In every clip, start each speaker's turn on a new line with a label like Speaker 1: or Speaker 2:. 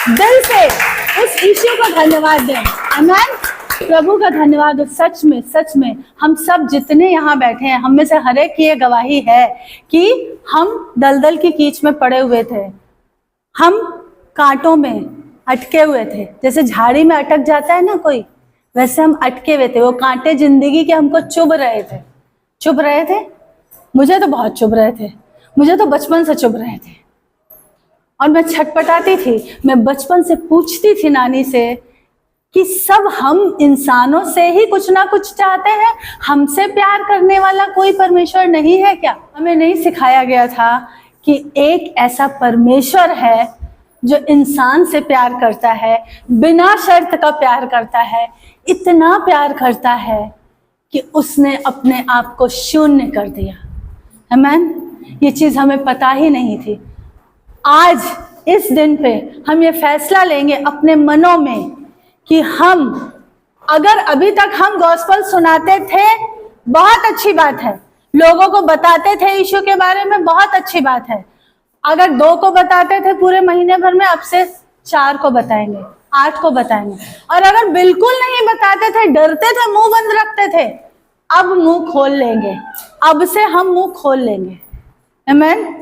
Speaker 1: दिल से उस यीशु को धन्यवाद दें। आमीन। प्रभु का धन्यवाद हो। सच में हम सब जितने यहाँ बैठे हैं, हम में से हर एक की ये गवाही है कि हम दलदल की कीच में पड़े हुए थे, हम कांटों में अटके हुए थे। जैसे झाड़ी में अटक जाता है ना कोई, वैसे हम अटके हुए थे। वो कांटे जिंदगी के हमको चुभ रहे थे। मुझे तो बहुत चुभ रहे थे, मुझे तो बचपन से चुभ रहे थे। और मैं छटपटाती थी, मैं बचपन से पूछती थी नानी से कि सब हम इंसानों से ही कुछ ना कुछ चाहते हैं, हमसे प्यार करने वाला कोई परमेश्वर नहीं है क्या? हमें नहीं सिखाया गया था कि एक ऐसा परमेश्वर है जो इंसान से प्यार करता है, बिना शर्त का प्यार करता है, इतना प्यार करता है कि उसने अपने आप को शून्य कर दिया। आमीन। ये चीज हमें पता ही नहीं थी। आज इस दिन पे हम ये फैसला लेंगे अपने मनों में कि हम, अगर अभी तक हम गॉस्पेल सुनाते थे, बहुत अच्छी बात है, लोगों को बताते थे यीशु के बारे में, बहुत अच्छी बात है। अगर 2 को बताते थे पूरे महीने भर में, अब से 4 को बताएंगे, 8 को बताएंगे। और अगर बिल्कुल नहीं बताते थे, डरते थे, मुंह बंद रखते थे, अब मुंह खोल लेंगे। अब से हम मुंह खोल लेंगे। आमीन।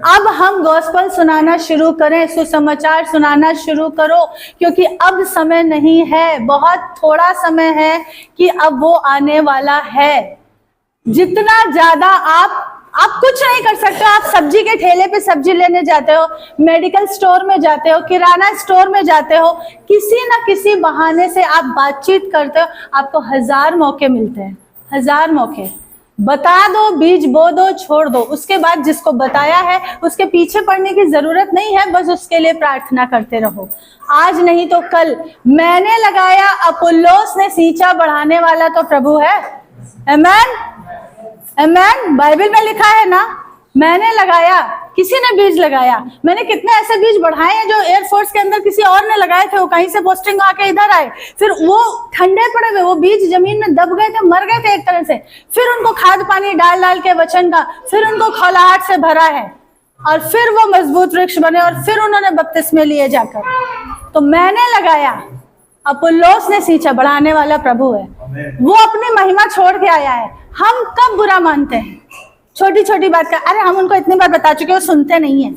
Speaker 1: अब हम गॉस्पेल सुनाना शुरू करें, सुसमाचार सुनाना शुरू करो, क्योंकि अब समय नहीं है, बहुत थोड़ा समय है कि अब वो आने वाला है। जितना ज्यादा आप कुछ नहीं कर सकते हो। आप सब्जी के ठेले पे सब्जी लेने जाते हो, मेडिकल स्टोर में जाते हो, किराना स्टोर में जाते हो, किसी ना किसी बहाने से आप बातचीत करते हो। आपको 1000 मौके मिलते हैं, 1000 मौके। बता दो, बीज बो दो, छोड़ दो। उसके बाद जिसको बताया है उसके पीछे पड़ने की जरूरत नहीं है, बस उसके लिए प्रार्थना करते रहो। आज नहीं तो कल। मैंने लगाया, अपुल्लोस ने सींचा, बढ़ाने वाला तो प्रभु है। आमीन। आमीन। बाइबल में लिखा है ना, मैंने लगाया, किसी ने बीज लगाया। मैंने कितने ऐसे बीज बढ़ाए हैं जो एयरफोर्स के अंदर किसी और ने लगाए थे, वो कहीं से पोस्टिंग आके इधर आए, फिर वो ठंडे पड़े हुए, वो बीज जमीन में दब गए थे, मर गए थे एक तरह से। फिर उनको खाद पानी डाल डाल के वचन का, फिर उनको खौलाहट से भरा है, और फिर वो मजबूत वृक्ष बने, और फिर उन्होंने बपतिस्मे लिए जाकर। तो मैंने लगाया, अपुल्लोस ने सींचा, बढ़ाने वाला प्रभु है। वो अपनी महिमा छोड़ के आया है। हम कब बुरा मानते हैं? छोटी छोटी बात का, अरे हम उनको इतनी बार बता चुके, वो सुनते नहीं है।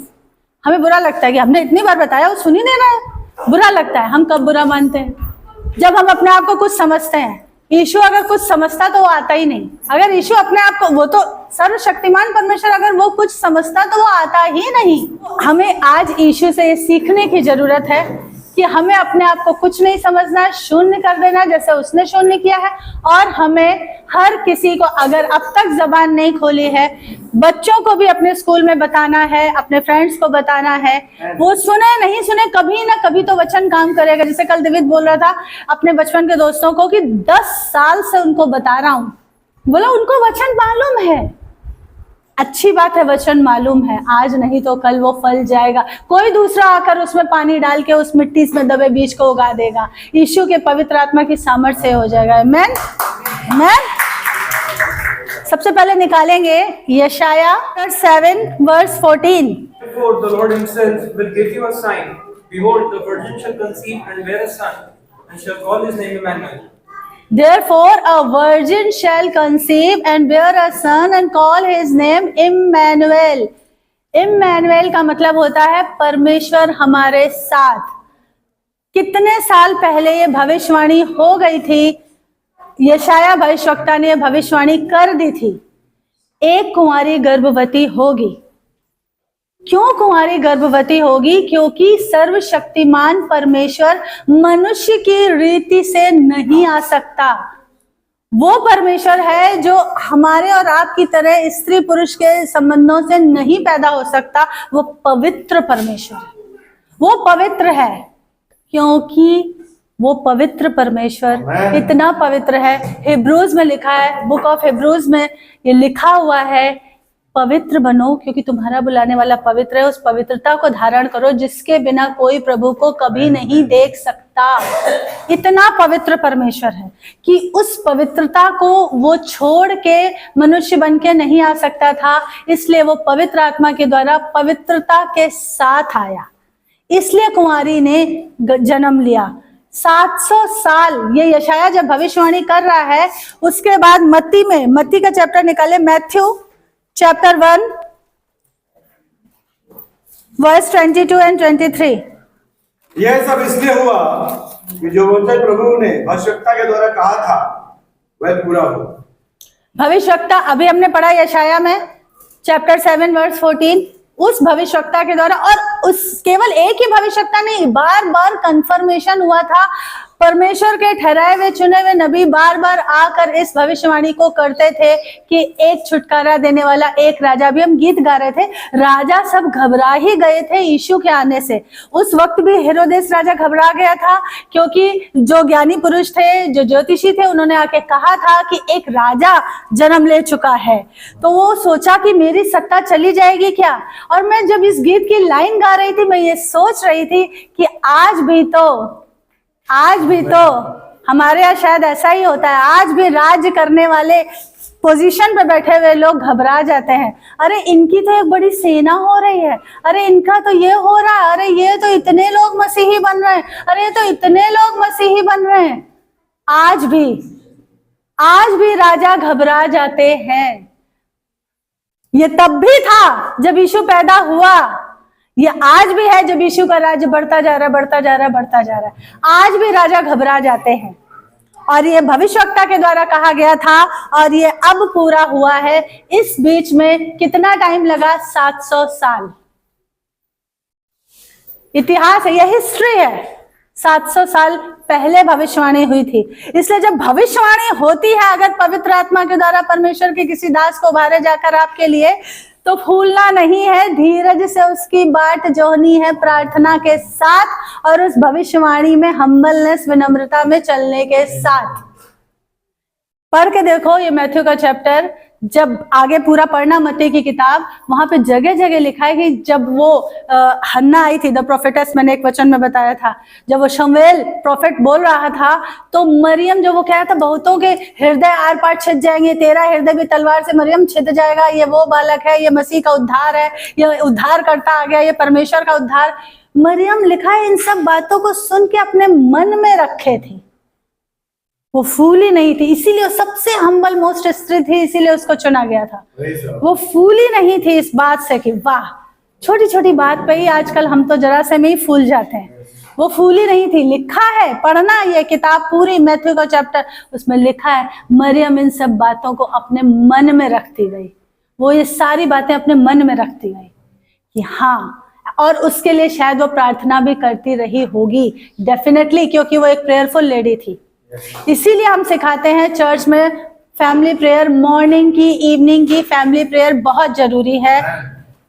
Speaker 1: हमें बुरा लगता है कि हमने इतनी बार बताया, वो सुन ही नहीं रहा है, बुरा लगता है। हम कब बुरा मानते हैं? जब हम अपने आप को कुछ समझते हैं। यीशु अगर कुछ समझता तो वो आता ही नहीं। अगर यीशु अपने आप को, वो तो सर्वशक्तिमान परमेश्वर, अगर वो कुछ समझता तो वो आता ही नहीं। हमें आज यीशु से ये सीखने की जरूरत है कि हमें अपने आप को कुछ नहीं समझना, शून्य कर देना जैसे उसने शून्य किया है। और हमें हर किसी को, अगर अब तक जबान नहीं खोली है, बच्चों को भी अपने स्कूल में बताना है, अपने फ्रेंड्स को बताना है। वो सुने नहीं सुने, कभी ना कभी तो वचन काम करेगा। जैसे कल दिवित बोल रहा था अपने बचपन के दोस्तों को कि 10 साल से उनको बता रहा हूँ, बोला उनको वचन मालूम है। अच्छी बात है, वचन मालूम है, आज नहीं तो कल वो फल जाएगा। कोई दूसरा आकर उसमें पानी डाल के उस मिट्टी में दबे बीज को उगा देगा। यीशु के पवित्र आत्मा की सामर्थ्य से हो जाएगा। आमीन। आमीन। सबसे पहले निकालेंगे यशाया 7 verse 14।
Speaker 2: Therefore the Lord himself will give you a sign. Behold, the virgin shall conceive and bear a son, and shall call his name Emmanuel.
Speaker 1: Therefore a virgin shall conceive and bear a son and call his name Emmanuel. Emmanuel का मतलब होता है परमेश्वर हमारे साथ। कितने साल पहले ये भविष्यवाणी हो गई थी? यशाया भविष्यवक्ता ने भविष्यवाणी कर दी थी, एक कुंवारी गर्भवती होगी। क्यों कुंवारी गर्भवती होगी? क्योंकि सर्वशक्तिमान परमेश्वर मनुष्य की रीति से नहीं आ सकता। वो परमेश्वर है जो हमारे और आपकी तरह स्त्री पुरुष के संबंधों से नहीं पैदा हो सकता। वो पवित्र परमेश्वर है, वो पवित्र है। क्योंकि वो पवित्र परमेश्वर इतना पवित्र है, हिब्रूज में लिखा है, बुक ऑफ हिब्रूज में ये लिखा हुआ है, पवित्र बनो क्योंकि तुम्हारा बुलाने वाला पवित्र है। उस पवित्रता को धारण करो जिसके बिना कोई प्रभु को कभी नहीं देख सकता। इतना पवित्र परमेश्वर है कि उस पवित्रता को वो छोड़ के मनुष्य बन के नहीं आ सकता था, इसलिए वो पवित्र आत्मा के द्वारा पवित्रता के साथ आया। इसलिए कुंवारी ने जन्म लिया। 700 साल ये यशाया जब भविष्यवाणी कर रहा है, उसके बाद मत्ती का चैप्टर निकाले, मैथ्यू चैप्टर 1 वर्स 22 एंड 23।
Speaker 3: यह सब इसलिए हुआ कि जो वचन प्रभु ने भविष्यवक्ता के द्वारा कहा था वह पूरा हो।
Speaker 1: भविष्यवक्ता अभी हमने पढ़ा यशाया में चैप्टर 7 वर्स 14, उस भविष्यवक्ता के द्वारा, और उस केवल एक ही भविष्यवक्ता नहीं, बार बार कंफर्मेशन हुआ था। परमेश्वर के ठहराए हुए चुने हुए नबी बार बार आकर इस भविष्यवाणी को करते थे कि एक छुटकारा देने वाला एक राजा। भी हम गीत गा रहे थे, राजा सब घबरा ही गए थे यीशु के आने से। उस वक्त भी हेरोदेस राजा घबरा गया था, क्योंकि जो ज्ञानी पुरुष थे, जो ज्योतिषी थे, उन्होंने आके कहा था कि एक राजा जन्म ले चुका है। तो वो सोचा कि मेरी सत्ता चली जाएगी क्या। और मैं जब इस गीत की लाइन गा रही थी, मैं ये सोच रही थी कि आज भी तो हमारे यहाँ शायद ऐसा ही होता है। आज भी राज्य करने वाले पोजीशन पे बैठे हुए लोग घबरा जाते हैं। अरे इनकी तो एक बड़ी सेना हो रही है, अरे इनका तो ये हो रहा है, अरे ये तो इतने लोग मसीही बन रहे हैं, अरे ये तो इतने लोग मसीही बन रहे हैं। आज भी राजा घबरा जाते हैं। ये तब भी था जब यीशु पैदा हुआ, ये आज भी है जब यीशु का राज्य बढ़ता जा रहा है। आज भी राजा घबरा जाते हैं, और ये भविष्यवक्ता के द्वारा कहा गया था, और ये अब पूरा हुआ है। इस बीच में कितना टाइम लगा? 700 साल। इतिहास है, यह हिस्ट्री है। 700 साल पहले भविष्यवाणी हुई थी। इसलिए जब भविष्यवाणी होती है अगर पवित्र आत्मा के द्वारा परमेश्वर के किसी दास को उभारे जाकर आपके लिए, तो फूलना नहीं है, धीरज से उसकी बाट जोहनी है प्रार्थना के साथ, और उस भविष्यवाणी में हम्बलनेस, विनम्रता में चलने के साथ। पढ़ के देखो ये मैथ्यू का चैप्टर, जब आगे पूरा पढ़ना मत्ती की किताब, वहां पे जगह जगह लिखा है कि जब वो हन्ना आई थी, द प्रोफेटस, मैंने एक वचन में बताया था, जब वो शमूएल प्रोफेट बोल रहा था, तो मरियम जो वो कह रहा था बहुतों के हृदय आर पार छिद जाएंगे, तेरा हृदय भी तलवार से मरियम छिद जाएगा, ये वो बालक है, ये मसीह का उद्धार है, ये उद्धार करता आ गया, ये परमेश्वर का उद्धार। मरियम लिखा है इन सब बातों को सुन के अपने मन में रखे थी, वो फूली नहीं थी, इसीलिए वो सबसे हम्बल मोस्ट स्त्री थी, इसीलिए उसको चुना गया था। वो फूली नहीं थी इस बात से कि वाह, छोटी छोटी बात पे ही आजकल हम तो जरा से में ही फूल जाते हैं। वो फूली नहीं थी। लिखा है, पढ़ना ये किताब पूरी, मैथ्यू का चैप्टर, उसमें लिखा है मरियम इन सब बातों को अपने मन में रखती गई। वो ये सारी बातें अपने मन में रखती गई कि हाँ, और उसके लिए शायद वो प्रार्थना भी करती रही होगी, डेफिनेटली, क्योंकि वो एक प्रेयरफुल लेडी थी। इसीलिए हम सिखाते हैं चर्च में फैमिली प्रेयर, मॉर्निंग की, इवनिंग की फैमिली प्रेयर बहुत जरूरी है।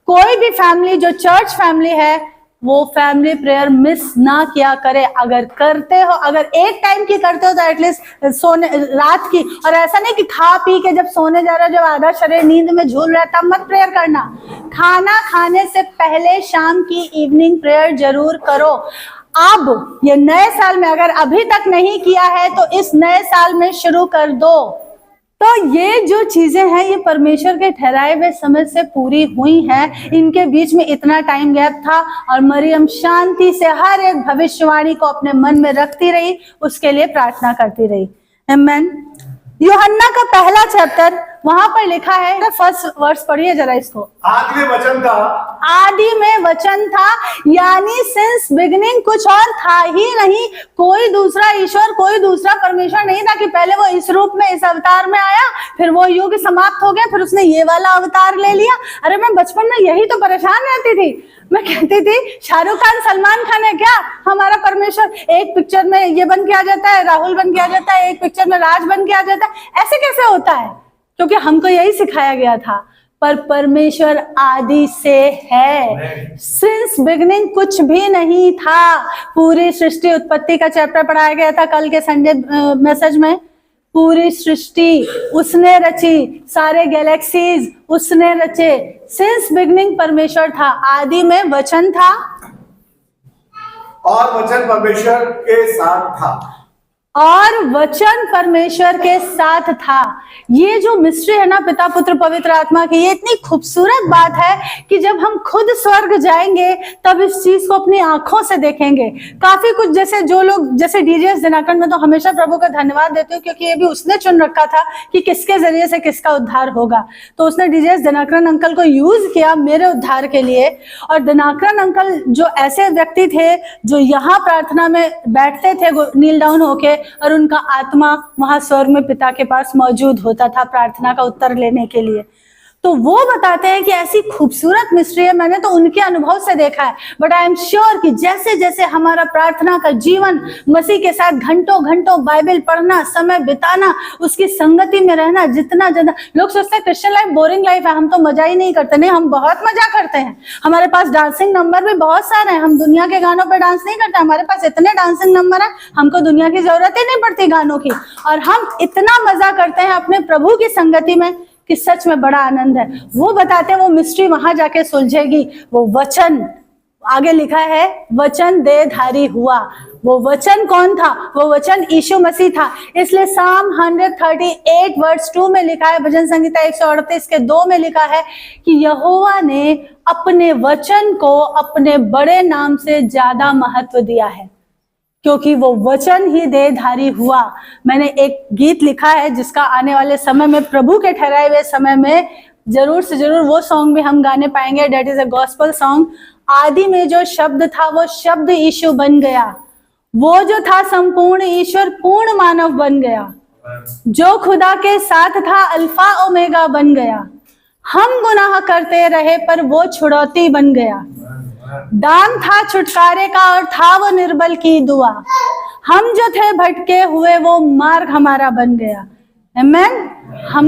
Speaker 1: कोई भी फैमिली जो चर्च फैमिली है, वो फैमिली प्रेयर मिस ना किया करे। अगर करते हो, अगर एक टाइम की करते हो, तो एटलीस्ट सोने रात की, और ऐसा नहीं कि खा पी के जब सोने जा रहा है, जब आधा शरीर नींद में झूल रहा है, तब मत प्रेयर करना। खाना खाने से पहले शाम की इवनिंग प्रेयर जरूर करो। अब ये नए साल में अगर अभी तक नहीं किया है, तो इस नए साल में शुरू कर दो। तो ये जो चीजें हैं, ये परमेश्वर के ठहराए हुए समय से पूरी हुई हैं। इनके बीच में इतना टाइम गैप था, और मरियम शांति से हर एक भविष्यवाणी को अपने मन में रखती रही, उसके लिए प्रार्थना करती रही। आमीन। यूहन्ना का पहला चैप्टर, वहां पर लिखा है, फर्स्ट वर्स पढ़िए जरा इसको।
Speaker 3: आदि में वचन था,
Speaker 1: आदि में वचन था, यानी सिंस बिगिनिंग कुछ और था ही नहीं, कोई दूसरा ईश्वर, कोई दूसरा परमेश्वर नहीं था कि पहले वो इस रूप में, इस अवतार में आया, फिर वो युग समाप्त हो गया, फिर उसने ये वाला अवतार ले लिया। अरे मैं बचपन में यही तो परेशान रहती थी। मैं कहती थी शाहरुख खान, सलमान खान है क्या हमारा परमेश्वर? एक पिक्चर में ये बन के आ जाता है, राहुल बन के आ जाता है, एक पिक्चर में राज बन के आ जाता है। ऐसे कैसे होता है? क्योंकि हमको यही सिखाया गया था। पर परमेश्वर आदि से है, सिंस बिगिनिंग कुछ भी नहीं था। पूरी सृष्टि, उत्पत्ति का चैप्टर पढ़ाया गया था कल के संडे मैसेज में। पूरी सृष्टि उसने रची, सारे गैलेक्सीज उसने रचे। सिंस बिगिनिंग परमेश्वर था, आदि में वचन था,
Speaker 3: और वचन परमेश्वर के साथ था,
Speaker 1: और वचन परमेश्वर के साथ था। ये जो मिस्ट्री है ना पिता पुत्र पवित्र आत्मा की, ये इतनी खूबसूरत बात है कि जब हम खुद स्वर्ग जाएंगे तब इस चीज को अपनी आंखों से देखेंगे। काफी कुछ जैसे जो लोग जैसे डीजेएस दिनाकरण में तो हमेशा प्रभु का धन्यवाद देते हो, क्योंकि ये भी उसने चुन रखा था कि किसके जरिए से किसका उद्धार होगा। तो उसने डीजेएस दिनाकरण अंकल को यूज किया मेरे उद्धार के लिए। और दिनाकरण अंकल जो ऐसे व्यक्ति थे जो यहाँ प्रार्थना में बैठते थे नील डाउन होके, और उनका आत्मा वहां स्वर्ग में पिता के पास मौजूद होता था प्रार्थना का उत्तर लेने के लिए। तो वो बताते हैं कि ऐसी खूबसूरत मिस्ट्री है, मैंने तो उनके अनुभव से देखा है। बट आई एम श्योर कि जैसे जैसे हमारा प्रार्थना का जीवन मसीह के साथ घंटों घंटों बाइबल पढ़ना, समय बिताना, उसकी संगति में रहना, जितना ज्यादा लोग सोचते हैं क्रिश्चियन लाइफ बोरिंग लाइफ है, हम तो मजा ही नहीं करते। नहीं, हम बहुत मजा करते हैं। हमारे पास डांसिंग नंबर भी बहुत सारे हैं। हम दुनिया के गानों पर डांस नहीं करते, हमारे पास इतने डांसिंग नंबर है, हमको दुनिया की जरूरत ही नहीं पड़ती गानों की। और हम इतना मजा करते हैं अपने प्रभु की संगति में कि सच में बड़ा आनंद है। वो बताते हैं वो मिस्ट्री वहां जाके सुलझेगी। वो वचन आगे लिखा है, वचन देहधारी हुआ। वो वचन कौन था? वो वचन यीशु मसीह था। इसलिए साम 138 वर्स 2 में लिखा है, भजन संहिता 138 के 2 में लिखा है कि यहोवा ने अपने वचन को अपने बड़े नाम से ज्यादा महत्व दिया है, क्योंकि वो वचन ही देहधारी हुआ। मैंने एक गीत लिखा है जिसका आने वाले समय में, प्रभु के ठहराए हुए समय में जरूर से जरूर वो सॉन्ग भी हम गाने पाएंगे। That is a gospel song. आदि में जो शब्द था वो शब्द यीशु बन गया। वो जो था संपूर्ण ईश्वर पूर्ण मानव बन गया। जो खुदा के साथ था अल्फा ओमेगा बन गया। हम गुनाह करते रहे पर वो छुड़ौती बन गया। दान था छुटकारे का और था वो निर्बल की दुआ। हम जो थे भटके हुए वो मार्ग हमारा बन गया। आमेन। हम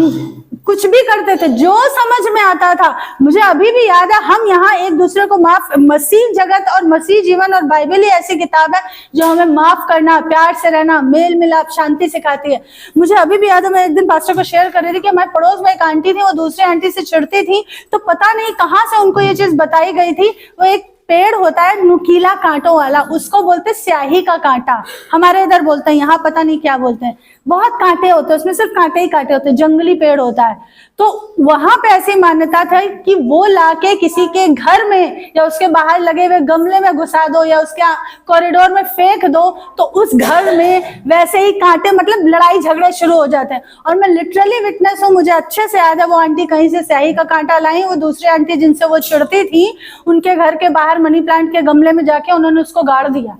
Speaker 1: कुछ भी करते थे जो समझ में आता था। मुझे अभी भी याद है, हम यहाँ एक दूसरे को माफ, मसीह जगत और मसीह जीवन और बाइबल ही ऐसी किताब है जो हमें माफ करना, प्यार से रहना, मेल मिलाप, शांति सिखाती है। मुझे अभी भी याद है, मैं एक दिन पास्टर को शेयर कर रही थी कि हमारे पड़ोस में एक आंटी थी, वो दूसरी आंटी से चिढ़ती थी, तो पता नहीं कहाँ से उनको ये चीज बताई गई थी। वो एक पेड़ होता है नुकीला कांटों वाला, उसको बोलते स्याही का कांटा, हमारे इधर बोलते हैं, यहाँ पता नहीं क्या बोलते हैं। बहुत कांटे होते हैं उसमें, सिर्फ कांटे ही कांटे होते हैं, जंगली पेड़ होता है। तो वहां पे ऐसी मान्यता था कि वो लाके किसी के घर में या उसके बाहर लगे हुए गमले में घुसा दो या उसके कॉरिडोर में फेंक दो, तो उस घर में वैसे ही कांटे, मतलब लड़ाई झगड़े शुरू हो जाते हैं। और मैं लिटरली विटनेस हूँ, मुझे अच्छे से याद है। वो आंटी कहीं से स्याही का कांटा लाई, वो दूसरी आंटी जिनसे वो चिढ़ती थी, उनके घर के बाहर मनी प्लांट के गमले में जाके उन्होंने उसको गाड़ दिया।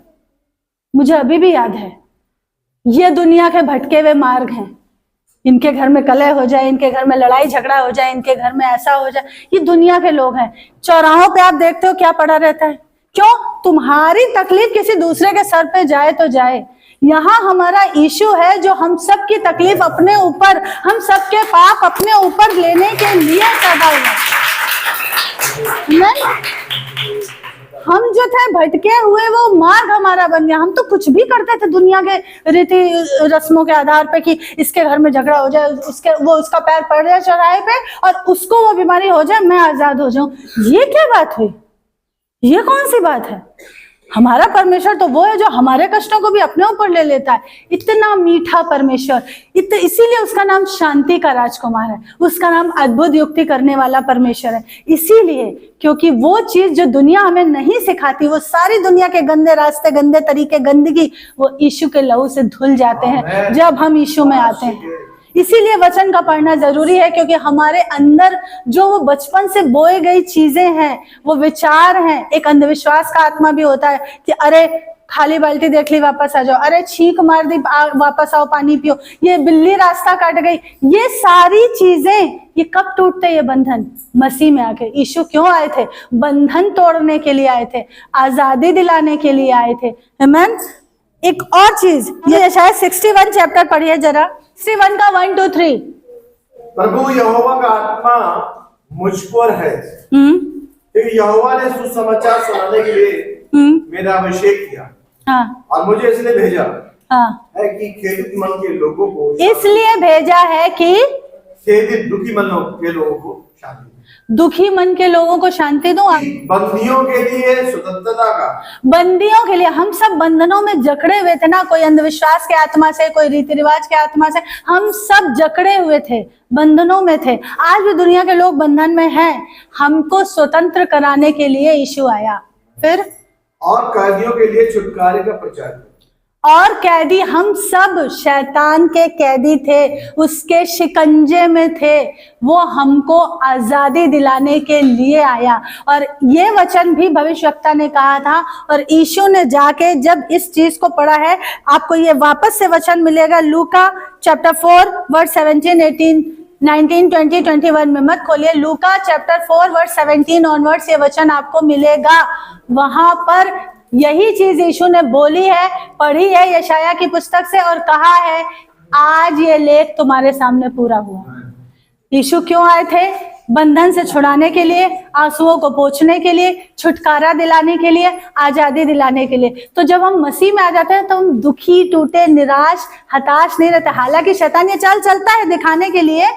Speaker 1: मुझे अभी भी याद है। ये दुनिया के भटके हुए मार्ग हैं। इनके घर में कलह हो जाए, इनके घर में लड़ाई झगड़ा हो जाए, इनके घर में ऐसा हो जाए, ये दुनिया के लोग हैं। चौराहों पे आप देखते हो क्या पड़ा रहता है? क्यों? तुम्हारी तकलीफ किसी दूसरे के सर पे जाए तो जाए। यहाँ हमारा इशू है जो हम सब की तकलीफ अपने ऊपर, हम सबके पाप अपने ऊपर लेने के लिए पैदा हुआ। हम जो थे भटके हुए वो मार्ग हमारा बन गया। हम तो कुछ भी करते थे दुनिया के रीति रस्मों के आधार पे कि इसके घर में झगड़ा हो जाए, उसका पैर पड़ जाए चौराहे पे और उसको वो बीमारी हो जाए, मैं आजाद हो जाऊं। ये क्या बात हुई? ये कौन सी बात है? हमारा परमेश्वर तो वो है जो हमारे कष्टों को भी अपने ऊपर ले लेता है। इतना मीठा परमेश्वर, इसीलिए उसका नाम शांति का राजकुमार है, उसका नाम अद्भुत युक्ति करने वाला परमेश्वर है। इसीलिए क्योंकि वो चीज जो दुनिया हमें नहीं सिखाती, वो सारी दुनिया के गंदे रास्ते, गंदे तरीके, गंदगी, वो यीशु के लहू से धुल जाते हैं जब हम यीशु में आते हैं। इसीलिए वचन का पढ़ना जरूरी है, क्योंकि हमारे अंदर जो वो बचपन से बोए गई चीजें हैं, वो विचार हैं। एक अंधविश्वास का आत्मा भी होता है कि अरे खाली बाल्टी देख ली वापस आ जाओ, अरे छींक मार दी वापस आओ पानी पियो, ये बिल्ली रास्ता काट गई। ये सारी चीजें, ये कब टूटते? ये बंधन मसीह में आके। यीशु क्यों आए थे? बंधन तोड़ने के लिए आए थे, आजादी दिलाने के लिए आए थे। आमीन। एक और चीज, ये शायद 61 चैप्टर पढ़िए जरा, 61 का 1 2 3।
Speaker 3: प्रभु यहोवा का आत्मा मुझ पर है, क्योंकि यहोवा ने सुसमाचार सुनाने के लिए मेरा अभिषेक किया।
Speaker 1: हाँ।
Speaker 3: और मुझे इसलिए भेजा
Speaker 1: हाँ।
Speaker 3: है कि खेदित मन के लोगों को,
Speaker 1: इसलिए भेजा है कि
Speaker 3: खेदित दुखी मन के लोगों को शांति।
Speaker 1: दुखी मन के लोगों को शांति दूं,
Speaker 3: बंदियों के लिए स्वतंत्रता का।
Speaker 1: बंदियों के लिए, हम सब बंधनों में जकड़े हुए थे ना, कोई अंधविश्वास के आत्मा से, कोई रीति रिवाज के आत्मा से, हम सब जकड़े हुए थे, बंधनों में थे। आज भी दुनिया के लोग बंधन में हैं। हमको स्वतंत्र कराने के लिए यीशु आया। फिर
Speaker 3: और कैदियों के लिए छुटकारे का प्रचार।
Speaker 1: और कैदी, हम सब शैतान के कैदी थे, उसके शिकंजे में थे। वो हमको आजादी दिलाने के लिए आया। और ये वचन भी भविष्यवक्ता ने कहा था, और यीशु ने जाके जब इस चीज को पढ़ा है, आपको ये वापस से वचन मिलेगा लूका चैप्टर 4 वर्स 17, 18, 19, 20, 21 में मत खोलिए। लूका चैप्टर 4 वर्स 17 ऑनवर्ड्स ये वचन आपको मिलेगा। वहां पर यही चीज यीशु ने बोली है, पढ़ी है यशाया की पुस्तक से, और कहा है आज ये लेख तुम्हारे सामने पूरा हुआ। यीशु क्यों आए थे? बंधन से छुड़ाने के लिए, आंसुओं को पोंछने के लिए, छुटकारा दिलाने के लिए, आजादी दिलाने के लिए। तो जब हम मसीह में आ जाते हैं तो हम दुखी, टूटे, निराश, हताश नहीं रहते। हालांकि शैतान ये चाल चलता है दिखाने के लिए,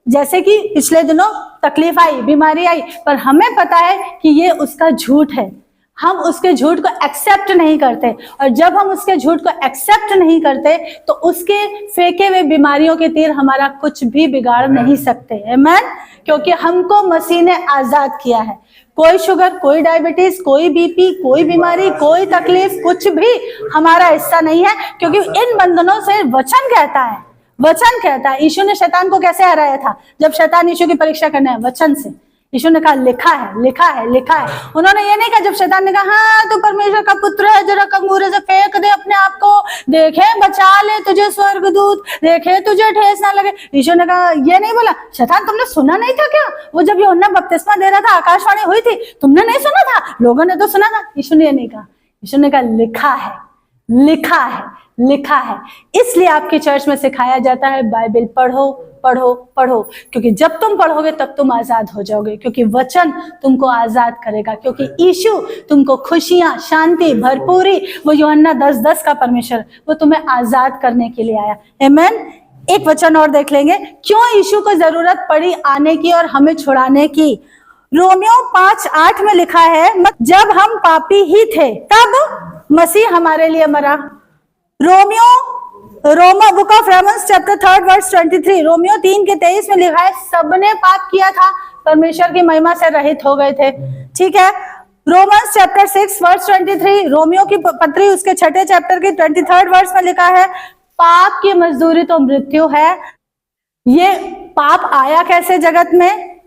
Speaker 1: जैसे कि पिछले दिनों तकलीफ आई, बीमारी आई, पर हमें पता है कि ये उसका झूठ है। हम उसके झूठ को एक्सेप्ट नहीं करते, और जब हम उसके झूठ को एक्सेप्ट नहीं करते तो उसके फेंके हुए बीमारियों के तीर हमारा कुछ भी बिगाड़ नहीं सकते। आमीन। क्योंकि हमको मसीह ने आजाद किया है। कोई शुगर, कोई डायबिटीज, कोई बीपी, कोई बीमारी, कोई तकलीफ, कुछ भी हमारा हिस्सा नहीं है, क्योंकि इन बंधनों से वचन कहता है। यीशु ने शैतान को कैसे हराया था? जब शैतान यीशु की परीक्षा करने है, वचन से। यीशु ने कहा लिखा है, लिखा है, लिखा है। उन्होंने ये नहीं कहा, जब शैतान ने कहा हाँ तू परमेश्वर का पुत्र है, जरा कंगूरे से फेंक दे अपने आप को, देखे बचा ले तुझे स्वर्गदूत, देखे तुझे ठेस ना लगे। यीशु ने कहा, ये नहीं बोला। शैतान तुमने सुना नहीं था क्या? वो जब यूहन्ना बपतिस्मा दे रहा था, आकाशवाणी हुई थी, तुमने नहीं सुना था? लोगों ने तो सुना था। यीशु ने ये नहीं कहा। यीशु ने कहा लिखा है, लिखा है, लिखा है। इसलिए आपके चर्च में सिखाया जाता है बाइबल पढ़ो, पढ़ो, पढ़ो, क्योंकि जब तुम पढ़ोगे तब तुम आजाद हो जाओगे, क्योंकि वचन तुमको आजाद करेगा, क्योंकि यीशु तुमको खुशियां, शांति, भरपूरी, वो यूहन्ना 10:10 का परमेश्वर, वो तुम्हें आजाद करने के लिए आया। आमीन। एक वचन और देख लेंगे, क्यों यीशु को जरूरत पड़ी आने की और हमें छुड़ाने की। रोमियो 5:8 में लिखा है, जब हम पापी ही थे तब मसीह हमारे लिए मरा। रोमा book of Romans chapter 3 verse 23, रोमियो 3:23 में लिखा है, सबने पाप किया था, परमेश्वर की महिमा से रहित हो गए थे। ठीक है। रोमन्स चैप्टर 6 वर्स 23, रोमियो की पत्री उसके 6 चैप्टर की 23 वर्स में लिखा है, पाप की मजदूरी तो मृत्यु है। ये पाप आया कैसे जगत में?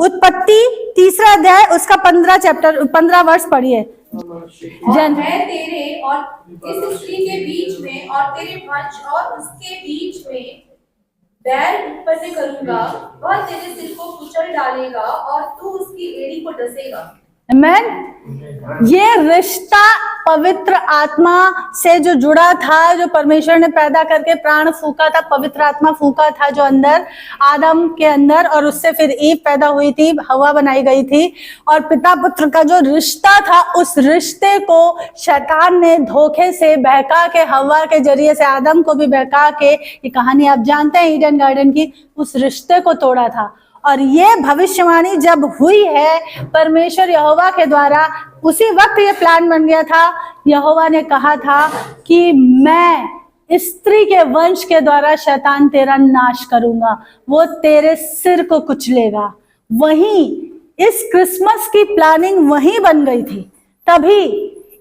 Speaker 1: उत्पत्ति 3 अध्याय उसका 15 वर्ष पढ़िए।
Speaker 4: और मैं तेरे और इस स्त्री के बीच में और तेरे वंश और उसके बीच में बैर उत्पन्न करूंगा, वह तेरे सिर को कुचल डालेगा और तू उसकी एड़ी को डसेगा।
Speaker 1: आमीन। ये रिश्ता पवित्र आत्मा से जो जुड़ा था, जो परमेश्वर ने पैदा करके प्राण फूका था, पवित्र आत्मा फूका था जो अंदर आदम के अंदर, और उससे फिर ईव पैदा हुई थी, हवा बनाई गई थी, और पिता पुत्र का जो रिश्ता था, उस रिश्ते को शैतान ने धोखे से बहका के, हवा के जरिए से आदम को भी बहका के, ये कहानी आप जानते हैं ईडन गार्डन की, उस रिश्ते को तोड़ा था। और ये भविष्यवाणी जब हुई है परमेश्वर यहोवा के द्वारा, उसी वक्त ये प्लान बन गया था। यहोवा ने कहा था कि मैं स्त्री के वंश के द्वारा शैतान तेरा नाश करूंगा, वो तेरे सिर को कुचलेगा। वहीं इस क्रिसमस की प्लानिंग वहीं बन गई थी तभी।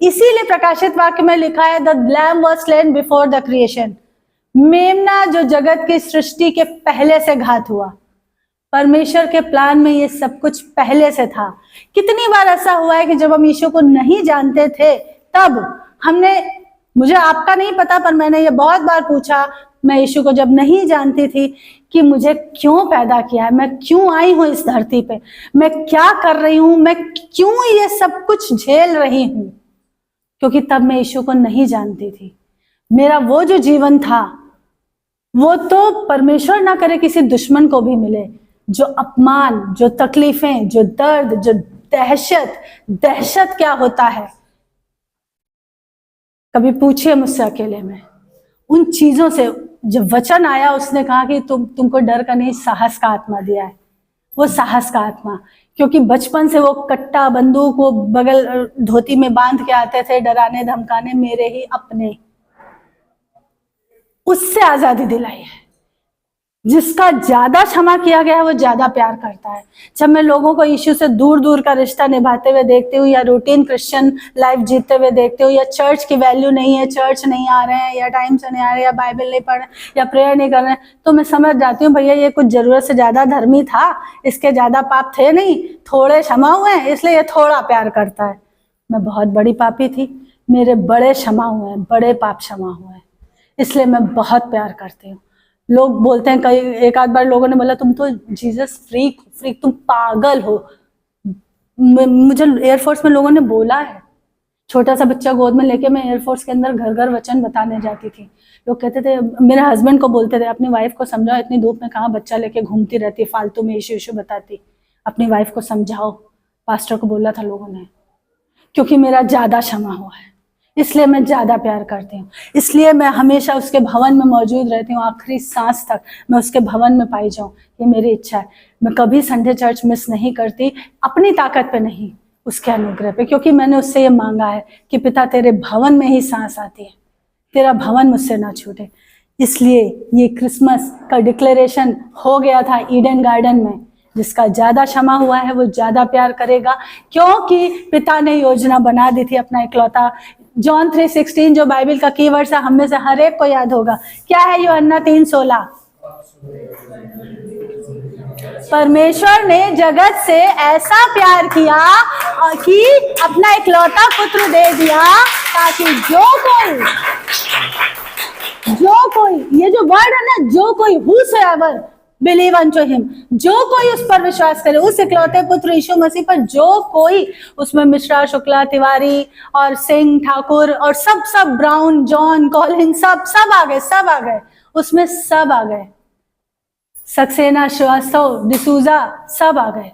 Speaker 1: इसीलिए प्रकाशित वाक्य में लिखा है, the lamb was slain before the creation. मेमना जो जगत की सृष्टि के पहले से घात हुआ, परमेश्वर के प्लान में ये सब कुछ पहले से था। कितनी बार ऐसा हुआ है कि जब हम यीशु को नहीं जानते थे तब हमने, मुझे आपका नहीं पता पर मैंने ये बहुत बार पूछा, मैं यीशु को जब नहीं जानती थी कि मुझे क्यों पैदा किया है, मैं क्यों आई हूं इस धरती पे, मैं क्या कर रही हूं, मैं क्यों ये सब कुछ झेल रही हूं, क्योंकि तब मैं यीशु को नहीं जानती थी। मेरा वो जो जीवन था वो तो परमेश्वर ना करे किसी दुश्मन को भी मिले, जो अपमान, जो तकलीफें, जो दर्द, जो दहशत क्या होता है, कभी पूछिए मुझसे अकेले में। उन चीजों से जब वचन आया, उसने कहा कि तुमको डर का नहीं, साहस का आत्मा दिया है। वो साहस का आत्मा, क्योंकि बचपन से वो कट्टा बंदूक वो बगल धोती में बांध के आते थे डराने धमकाने, मेरे ही अपने, उससे आजादी दिलाई है। जिसका ज्यादा क्षमा किया गया है वो ज्यादा प्यार करता है। जब मैं लोगों को यीशु से दूर दूर का रिश्ता निभाते हुए देखती हूँ, या रूटीन क्रिश्चियन लाइफ जीते हुए देखती हूँ, या चर्च की वैल्यू नहीं है, चर्च नहीं आ रहे हैं, या टाइम से नहीं आ रहे, या बाइबल नहीं पढ़ रहे, या प्रेयर नहीं कर रहे हैं, तो मैं समझ जाती हूँ भैया ये कुछ जरूरत से ज्यादा धर्मी था, इसके ज्यादा पाप थे नहीं, थोड़े क्षमा हुए हैं इसलिए ये थोड़ा प्यार करता है। मैं बहुत बड़ी पापी थी, मेरे बड़े क्षमा हुए हैं, बड़े पाप क्षमा हुए हैं, इसलिए मैं बहुत प्यार करती हूँ। लोग बोलते हैं, कई एक आध बार लोगों ने बोला तुम तो जीसस फ्रीक तुम पागल हो। मुझे एयरफोर्स में लोगों ने बोला है, छोटा सा बच्चा गोद में लेके मैं एयरफोर्स के अंदर घर घर वचन बताने जाती थी। लोग कहते थे, मेरे हस्बैंड को बोलते थे अपनी वाइफ को समझाओ, इतनी धूप में कहाँ बच्चा लेके घूमती रहती, फालतू में इशू इशू बताती, अपनी वाइफ को समझाओ। पास्टर को बोला था लोगों ने, क्योंकि मेरा ज्यादा क्षमा हुआ है, इसलिए मैं ज्यादा प्यार करती हूँ, इसलिए मैं हमेशा उसके भवन में मौजूद रहती हूँ, आखिरी सांस तक मैं उसके भवन में पाई जाऊँ, ये मेरी इच्छा है। मैं कभी संडे चर्च मिस नहीं करती, अपनी ताकत पे नहीं, उसके अनुग्रह पे, क्योंकि मैंने उससे ये मांगा है कि पिता तेरे भवन में ही सांस आती है, तेरा भवन मुझसे ना छूटे। इसलिए ये क्रिसमस का डिक्लेरेशन हो गया था ईडन गार्डन में, जिसका ज्यादा क्षमा हुआ है वो ज्यादा प्यार करेगा, क्योंकि पिता ने योजना बना दी थी अपना इकलौता। जॉन 3:16 जो बाइबल का कीवर्ड है, हम में से हर एक को याद होगा, क्या है यूहन्ना 3:16? परमेश्वर ने जगत से ऐसा प्यार किया कि अपना इकलौता पुत्र दे दिया, ताकि जो कोई ये जो वर्ड है ना, जो कोई whosoever बिलीव अनटू हिम, जो कोई उस पर विश्वास करे, उस इकलौते पुत्र यीशु मसीह पर, जो कोई, उसमें मिश्रा, शुक्ला, तिवारी और सिंह, ठाकुर और सब ब्राउन, जॉन, कॉलिन, सब आ गए, उसमें सब आ गए, सक्सेना, श्रीवास्तव, डिसूजा, सब आ गए।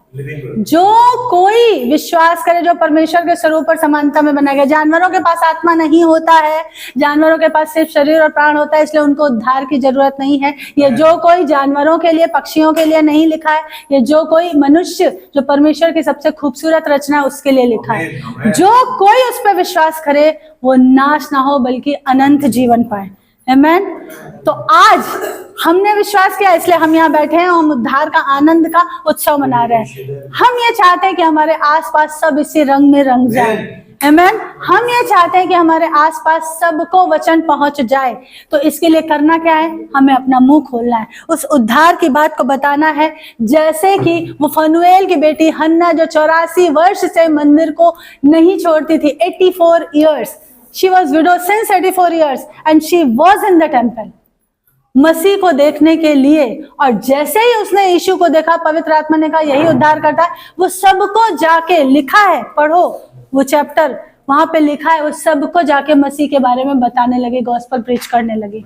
Speaker 1: जो कोई विश्वास करे, जो परमेश्वर के स्वरूप और समानता में बनाया गया। जानवरों के पास आत्मा नहीं होता है, जानवरों के पास सिर्फ शरीर और प्राण होता है, इसलिए उनको उद्धार की जरूरत नहीं है। ये जो कोई जानवरों के लिए, पक्षियों के लिए नहीं लिखा है, ये जो कोई मनुष्य, जो परमेश्वर की सबसे खूबसूरत रचना है, उसके लिए लिखा है। जो कोई उस पर विश्वास करे वो नाश ना हो बल्कि अनंत जीवन पाए। आमीन। तो आज हमने विश्वास किया, इसलिए हम यहाँ बैठे हैं, हम उद्धार का आनंद का उत्सव मना रहे हैं। हम ये चाहते हैं कि हमारे आसपास सब इसी रंग में रंग जाए। आमीन। हम ये चाहते हैं कि हमारे आसपास सबको वचन पहुंच जाए। तो इसके लिए करना क्या है? हमें अपना मुंह खोलना है, उस उद्धार की बात को बताना है। जैसे कि वो फनुएल की बेटी हन्ना, जो 84 वर्ष से मंदिर को नहीं छोड़ती थी, 84 years, she was widow since 84 years and she was in the temple, मसीह को देखने के लिए। और जैसे ही उसने यीशु को देखा, पवित्र आत्मा ने कहा यही उद्धार करता है। वो सबको जाके लिखा है, पढ़ो वो चैप्टर, वहां पे लिखा है, वो सबको जाके मसीह के बारे में बताने लगी, गॉस्पेल प्रीच करने लगी।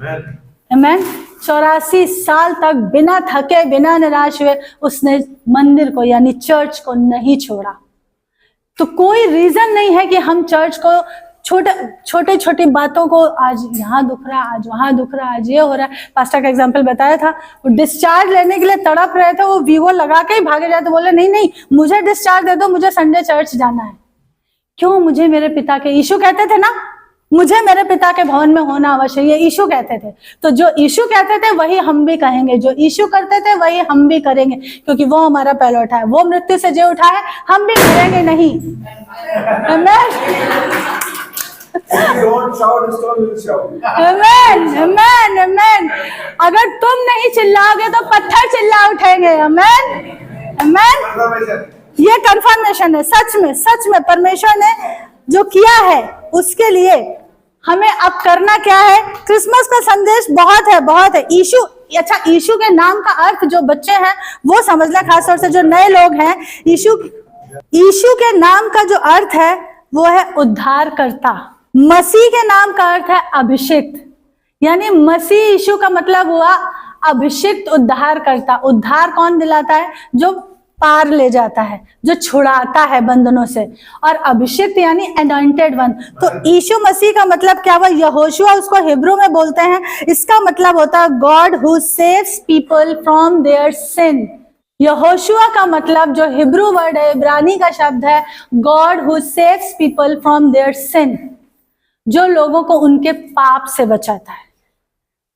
Speaker 1: आमीन। 84 साल तक बिना थके, बिना निराश हुए उसने मंदिर को यानी चर्च को नहीं छोड़ा। तो कोई रीजन नहीं है कि हम चर्च को छोटे छोटी बातों को, आज यहाँ दुख रहा, आज वहां दुख रहा, आज ये हो रहा है। पास्टर का एग्जांपल बताया था, वो डिस्चार्ज लेने के लिए तड़प रहे थे, वो वीवो लगा के ही भागे जाते, बोले नहीं मुझे डिस्चार्ज दे दो, मुझे संडे चर्च जाना है। क्यों? मुझे मेरे पिता के, यीशु कहते थे ना, मुझे मेरे पिता के भवन में होना आवश्यक, ये यीशु कहते थे। तो जो यीशु कहते थे वही हम भी कहेंगे, जो यीशु करते थे वही हम भी करेंगे, क्योंकि वो हमारा पहले उठा है, वो मृत्यु से जो उठा है हम भी करेंगे नहीं। आमीन। अगर तुम नहीं चिल्लाओगे तो पत्थर चिल्ला उठेंगे। आमीन। आमीन। ये कंफर्मेशन है। सच में परमेश्वर ने जो किया है उसके लिए हमें अब करना क्या है? क्रिसमस का संदेश बहुत है। यीशु, अच्छा यीशु के नाम का अर्थ जो बच्चे हैं वो समझ लें, खासतौर से जो नए लोग हैं। यीशु के नाम का जो अर्थ है वो है उद्धार करता। मसीह के नाम का अर्थ है अभिषिक्त, यानी मसीह यीशु का मतलब हुआ अभिषिक्त उद्धार करता। उद्धार कौन दिलाता है? जो पार ले जाता है, जो छुड़ाता है बंधनों से। और अभिषिक्त यानी अनॉइंटेड वन। तो यीशु मसीह का मतलब क्या हुआ? यहोशुआ उसको हिब्रू में बोलते हैं। इसका मतलब होता है God who saves people from their sin. Yehoshua का मतलब जो हिब्रू वर्ड है, इब्रानी का शब्द है, God who saves people from their sin, जो लोगों को उनके पाप से बचाता है।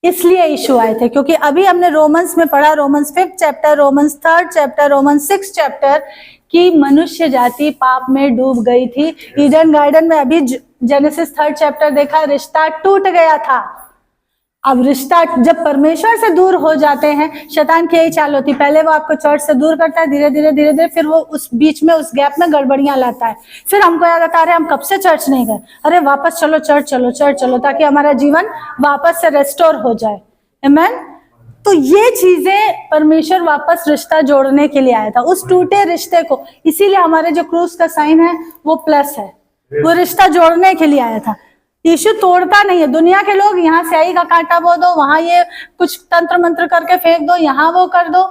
Speaker 1: इसलिए यीशु आए थे, क्योंकि अभी हमने रोमन्स में पढ़ा, Romans 5th chapter, Romans 3rd chapter, Romans 6th chapter, कि मनुष्य जाति पाप में डूब गई थी। ईडन गार्डन में अभी जेनेसिस 3rd चैप्टर देखा, रिश्ता टूट गया था। अब रिश्ता जब परमेश्वर से दूर हो जाते हैं, शैतान की यही चाल होती, पहले वो आपको चर्च से दूर करता है, धीरे धीरे फिर वो उस बीच में, उस गैप में गड़बड़ियां लाता है। फिर हमको याद आता है, अरे हम कब से चर्च नहीं गए, अरे वापस चलो चर्च चलो, ताकि हमारा जीवन वापस से रेस्टोर हो जाए। आमीन। तो ये चीजें परमेश्वर वापस रिश्ता जोड़ने के लिए आया था, उस टूटे रिश्ते को। इसीलिए हमारे जो क्रूस का साइन है वो प्लस है, वो रिश्ता जोड़ने के लिए आया था। यीशु तोड़ता नहीं है। दुनिया के लोग यहाँ स्याही का कांटा बो दो, वहां ये कुछ तंत्र मंत्र करके फेंक दो, यहाँ वो कर दो,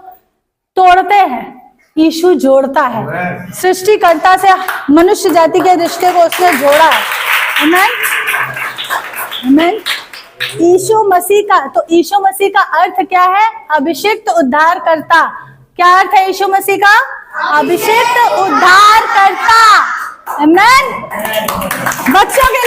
Speaker 1: तोड़ते हैं। यीशु जोड़ता है। सृष्टिकर्ता से मनुष्य जाति के रिश्ते को उसने जोड़ा है। आमीन, आमीन। यीशु मसीह का, तो यीशु मसीह का अर्थ क्या है? अभिषिक्त उद्धारकर्ता। क्या अर्थ है यीशु मसीह का? अभिषिक्त उद्धारकर्ता। आमीन। बच्चों के